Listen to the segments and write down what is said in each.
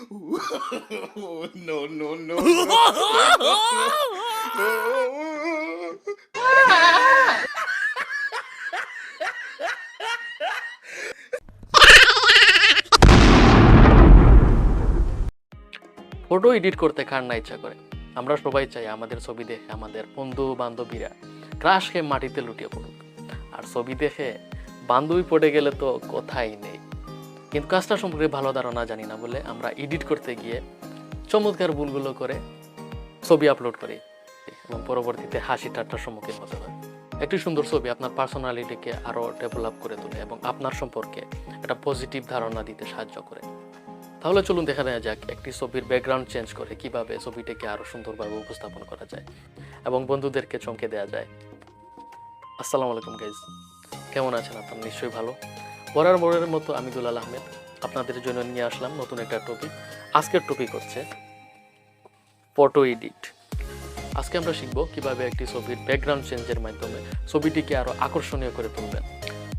No, no, no. Photo edit করতে কার না ইচ্ছা করে? আমরা সবাই চাই আমাদের ছবি দেখে আমাদের বন্ধু বান্ধবীরা ক্রাশ খেয়ে মাটিতে লুটিয়ে পড়ুক, আর ছবি দেখে বান্ধবী পড়ে গেলে তো কথাই নেই। কিন্তু কাজটা সম্পর্কে ভালো ধারণা জানি না বলে আমরা এডিট করতে গিয়ে চমৎকার ভুলগুলো করে ছবি আপলোড করি এবং পরবর্তীতে হাসি ঠাট্টার সম্মুখীন হতে হয়। একটি সুন্দর ছবি আপনার পার্সোনালিটিকে আরও ডেভেলপ করে তোলে এবং আপনার সম্পর্কে একটা পজিটিভ ধারণা দিতে সাহায্য করে। তাহলে চলুন দেখা নেওয়া যাক একটি ছবির ব্যাকগ্রাউন্ড চেঞ্জ করে কিভাবে ছবিটাকে আরও সুন্দরভাবে উপস্থাপন করা যায় এবং বন্ধুদেরকে চমকে দেওয়া যায়। আসসালামু আলাইকুম গাইজ, কেমন আছেন আপনারা? নিশ্চয়ই ভালো। বরাবরের মতো আমি দুলাল আহমেদ আপনাদের জন্য নিয়ে আসলাম নতুন একটা টপিক। আজকের টপিক হচ্ছে ফটো এডিট। আজকে আমরা শিখব কিভাবে একটি ছবির ব্যাকগ্রাউন্ড চেঞ্জের মাধ্যমে ছবিটিকে আরও আকর্ষণীয় করে তুলবেন।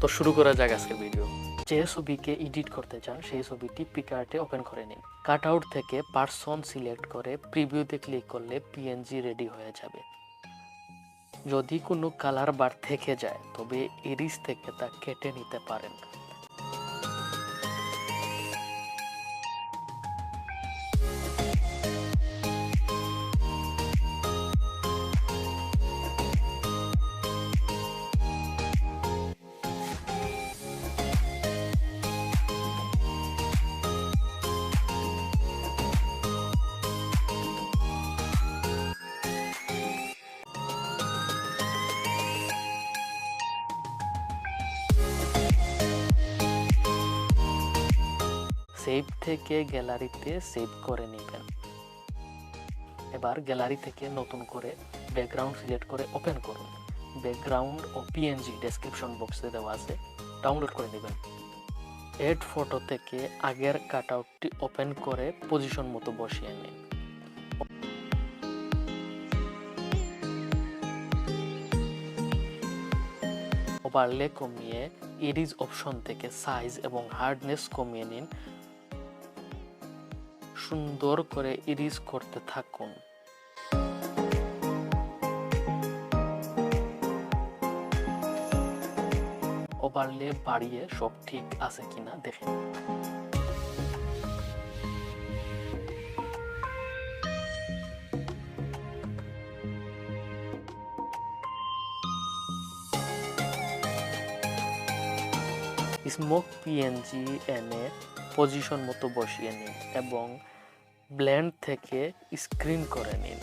তো শুরু করা যাক আজকের ভিডিও। যে ছবিকে এডিট করতে চান সেই ছবিটি পিকার্টে ওপেন করে নিন। কাট আউট থেকে পার্সন সিলেক্ট করে প্রিভিউতে ক্লিক করলে পিএনজি রেডি হয়ে যাবে। যদি কোনো কালার বার থেকে যায় তবে এরিস থেকে তা কেটে নিতে পারেন। সেভ থেকে গ্যালারিতে সেভ করে নেবেন। এবার গ্যালারি থেকে নতুন করে ব্যাকগ্রাউন্ড সিলেক্ট করে ওপেন করুন। ব্যাকগ্রাউন্ড ও পিএনজি ডেসক্রিপশন বক্সে দেওয়া আছে, ডাউনলোড করে নেবেন। এড ফটো থেকে আগের কাটআউটটি ওপেন করে পজিশন মতো বসিয়ে নিন। ওভারলে কমিয়ে এরিজ অপশন থেকে সাইজ এবং হার্ডনেস কমিয়ে নিন। সুন্দর করে ইরিজ করতে থাকুন। ওভারলে বাড়িয়ে সব ঠিক আছে কিনা দেখেন। স্মোক পিএনজি এনে পজিশন মতো বসিয়ে নিন এবং ব্লেন্ড থেকে স্ক্রিন করে নিন।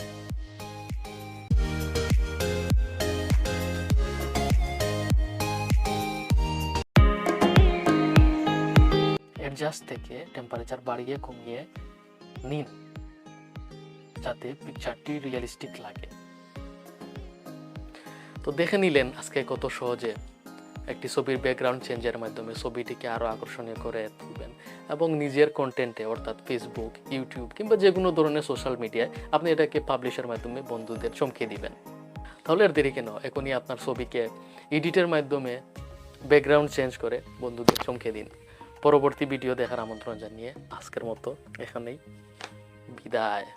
অ্যাডজাস্ট থেকে টেম্পারেচার বাড়িয়ে কমিয়ে নিন যাতে পিকচারটি রিয়েলিস্টিক লাগে। তো দেখে নিলেন আজকে কত সহজে একটি ছবির ব্যাকগ্রাউন্ড চেঞ্জের মাধ্যমে ছবিটিকে আরও আকর্ষণীয় করে তুলবেন এবং নিজের কন্টেন্টে অর্থাৎ ফেসবুক, ইউটিউব কিংবা যে কোনো ধরনের সোশ্যাল মিডিয়ায় আপনি এটাকে পাবলিশের মাধ্যমে বন্ধুদের চমকে দিবেন। তাহলে আর দেরি কেন, এখনই আপনার ছবিকে এডিটের মাধ্যমে ব্যাকগ্রাউন্ড চেঞ্জ করে বন্ধুদের চমকে দিন। পরবর্তী ভিডিও দেখার আমন্ত্রণ জানিয়ে আজকের মতো এখানেই বিদায়।